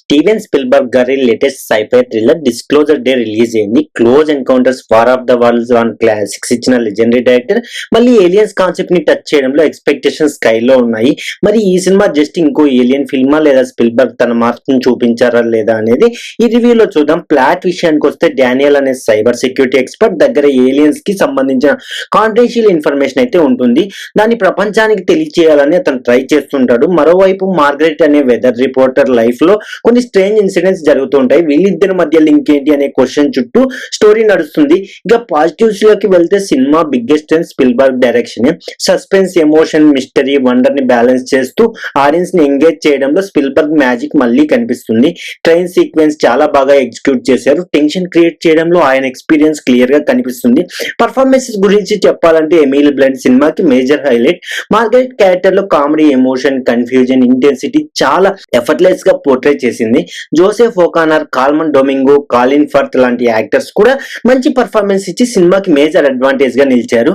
Steven Spielberg గారి latest scifi thriller disclosure day release అయింది. Close encounters war of the worlds one classics ఇచ్చిన legendary director మళ్ళీ aliens concept ని touch చేయడంలో expectations స్కైలో ఉన్నాయి. మరి ఈ సినిమా జస్ట్ ఇంకో ఏలియన్ ఫిల్మా లేదా స్పిల్బర్గ్ తన మార్క్ని చూపించారా లేదా అనేది ఈ రివ్యూలో చూద్దాం. ప్లాట్ విషయానికి వస్తే డానియల్ అనే సైబర్ సెక్యూరిటీ ఎక్స్పర్ట్ దగ్గర ఏలియన్స్ కి సంబంధించిన కాన్ఫిడెన్షియల్ ఇన్ఫర్మేషన్ అయితే ఉంటుంది. దాన్ని ప్రపంచానికి తెలియజేయాలని అతను ట్రై చేస్తుంటాడు. మరోవైపు మార్గరెట్ అనే వెదర్ రిపోర్టర్ లైఫ్ లో కొన్ని స్ట్రేంజ్ ఇన్సిడెంట్స్ జరుగుతూ ఉంటాయి. వీళ్ళిద్దరి మధ్య లింక్ ఏంటి అనే క్వశ్చన్ చుట్టూ స్టోరీ నడుస్తుంది. ఇక పాజిటివ్స్ లోకి వెళ్తే cinema biggest and Spielberg direction suspense, emotion, mystery, wonder ని బ్యాలెన్స్ చేస్తూ ఆడియన్స్ ని ఎంగేజ్ చేయడంలో స్పిల్బర్గ్ మ్యాజిక్ మళ్ళీ కనిపిస్తుంది. ట్రైన్ సీక్వెన్స్ చాలా బాగా ఎగ్జిక్యూట్ చేశారు. టెన్షన్ క్రియేట్ చేయడంలో ఆయన ఎక్స్పీరియన్స్ క్లియర్ గా కనిపిస్తుంది. పర్ఫార్మెన్సెస్ గురించి చెప్పాలంటే ఎమిల్ బ్లెంట్ సినిమాకి మేజర్ హైలైట్. మార్గరెట్ క్యారెక్టర్ లో కామెడీ, ఎమోషన్, కన్ఫ్యూజన్, ఇంటెన్సిటీ చాలా ఎఫర్ట్లెస్ గా పోర్ట్రే చేసింది. జోసెఫ్ ఓకానర్, కాల్మన్ డొమింగో, కాలిన్ ఫర్త్ లాంటి యాక్టర్స్ కూడా మంచి పర్ఫార్మెన్స్ ఇచ్చి సినిమాకి మేజర్ అడ్వాంటేజ్ గా నిలిచారు.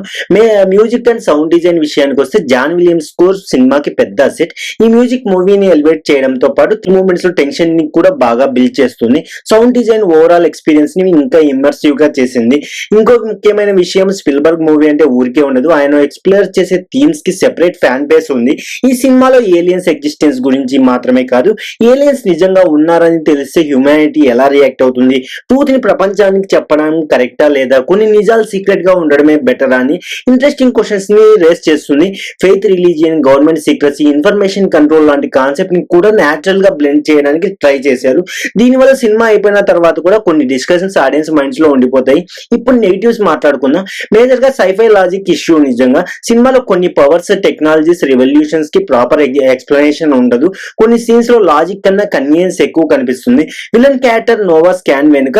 మ్యూజిక్ అండ్ సౌండ్ డిజైన్ విషయానికి వస్తే జాన్ విలియమ్స్ స్కోర్ సినిమాకి పెద్ద అసెట్. ఈ మ్యూజిక్ మూవీని ఎలివేట్ చేయడంతో పాటు మూమెంట్స్ లో టెన్షన్ ని కూడా బాగా బిల్డ్ చేస్తుంది. సౌండ్ డిజైన్ ఓవరాల్ ఎక్స్పీరియన్స్ ని ఇంకా ఇమ్మర్సివ్ గా చేసింది. ఇంకొక ముఖ్యమైన విషయం, స్పిల్బర్గ్ మూవీ అంటే ఊరికే ఉండదు. ఆయన ఎక్స్ప్లోర్ చేసే థీమ్స్ కి సెపరేట్ ఫ్యాన్ బేస్ ఉంది. ఈ సినిమాలో ఏలియన్స్ ఎగ్జిస్టెన్స్ గురించి మాత్రమే కాదు, ఏలియన్స్ నిజంగా ఉన్నారని తెలిస్తే హ్యూమానిటీ ఎలా రియాక్ట్ అవుతుంది, ట్రూత్ ని ప్రపంచానికి చెప్పడం కరెక్టా లేదా, కొన్ని నిజాలు సీక్రెట్ గా ఉండడమే బెటర్ అని ఇంట్రెస్టింగ్ క్వశ్చన్స్ ని రేస్ చేస్తుంది. Faith, religion, government secrecy, information control లాంటి కాన్సెప్ట్ ని కూడా న్యాచురల్ గా బ్లెండ్ చేయడానికి ట్రై చేశారు. దీనివల్ల సినిమా అయిపోయిన తర్వాత కూడా కొన్ని డిస్కషన్స్ ఆడియన్స్ మైండ్స్ లో ఉండిపోతాయి. ఇప్పుడు నెగిటివ్స్ మాట్లాడుకుందాం. మేజర్ గా సైఫై లాజిక్ ఇష్యూ. నిజంగా సినిమాలో కొన్ని పవర్స్, టెక్నాలజీస్, రెవల్యూషన్స్ కి ప్రాపర్ ఎక్స్ప్లెనేషన్ ఉండదు. కొన్ని సీన్స్ లో లాజిక్ కన్నా కన్వీనియన్స్ ఎక్కువ కనిపిస్తుంది. విలన్ క్యారెక్టర్ నోవా స్కాన్ వెనుక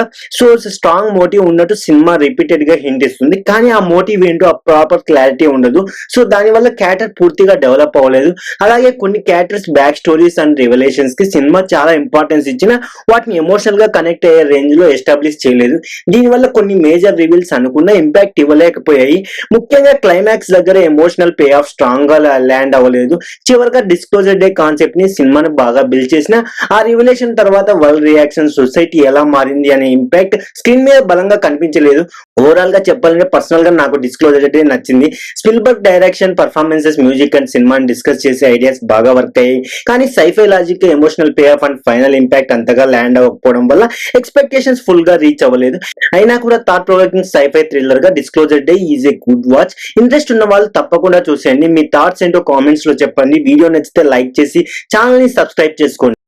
స్ట్రాంగ్ మోటివ్ ఉన్నట్టు సినిమా రిపీటెడ్ గా హింట్ ఇస్తుంది. కానీ ఆ మోటివ్ ఏంటో ఆ ప్రాపర్ క్లారిటీ ఉండదు. సో దానివల్ల క్యారెక్టర్ పూర్తిగా డెవలప్ అవ్వలేదు. అలాగే కొన్ని క్యారెక్టర్స్ బ్యాక్ స్టోరీస్ అండ్ రివలేషన్స్ కి సినిమా చాలా ఇంపార్టెన్స్ ఇచ్చిన వాటిని ఎమోషనల్ గా కనెక్ట్ అయ్యే రేంజ్ లో ఎస్టాబ్లిష్ చేయలేదు. దీనివల్ల కొన్ని మేజర్ రివీల్స్ అనుకున్న ఇంపాక్ట్ ఇవ్వలేకపోయాయి. ముఖ్యంగా క్లైమాక్స్ దగ్గర ఎమోషనల్ పే ఆఫ్ స్ట్రాంగ్ గా ల్యాండ్ అవ్వలేదు. చివరిగా డిస్క్లోజర్ డే కాన్సెప్ట్ ని సినిమాను బాగా బిల్డ్ చేసిన ఆ రివల్యూషన్ తర్వాత వరల్డ్ రియాక్షన్, సొసైటీ ఎలా మారింది అనే ఇంపాక్ట్ స్క్రీన్ మీద బలంగా కనిపించలేదు. ఓవరాల్ గా చెప్పాలంటే పర్సనల్ గా నాకు డిస్క్లోజర్ డే నచ్చింది. Spielberg direction, performances, music and సినిమాని డిస్కస్ చేసే ఐడియాస్ బాగా వర్క్ అయ్యాయి. కానీ scifi logic, emotional payoff and final impact అంతగా ల్యాండ్ అవ్వకపోవడం వల్ల ఎక్స్పెక్టేషన్స్ ఫుల్ గా రీచ్ అవ్వలేదు. అయినా కూడా థాట్ ప్రొవోకింగ్ సైఫై థ్రిల్లర్ గా Disclosure Day is a good watch. Interest ఉన్న వాళ్ళు తప్పకుండా చూసేయండి. మీ థాట్స్ ఏంటో కామెంట్స్ లో చెప్పండి. వీడియో నచ్చితే లైక్ చేసి ఛానల్ ని సబ్స్క్రైబ్ చేసుకోండి.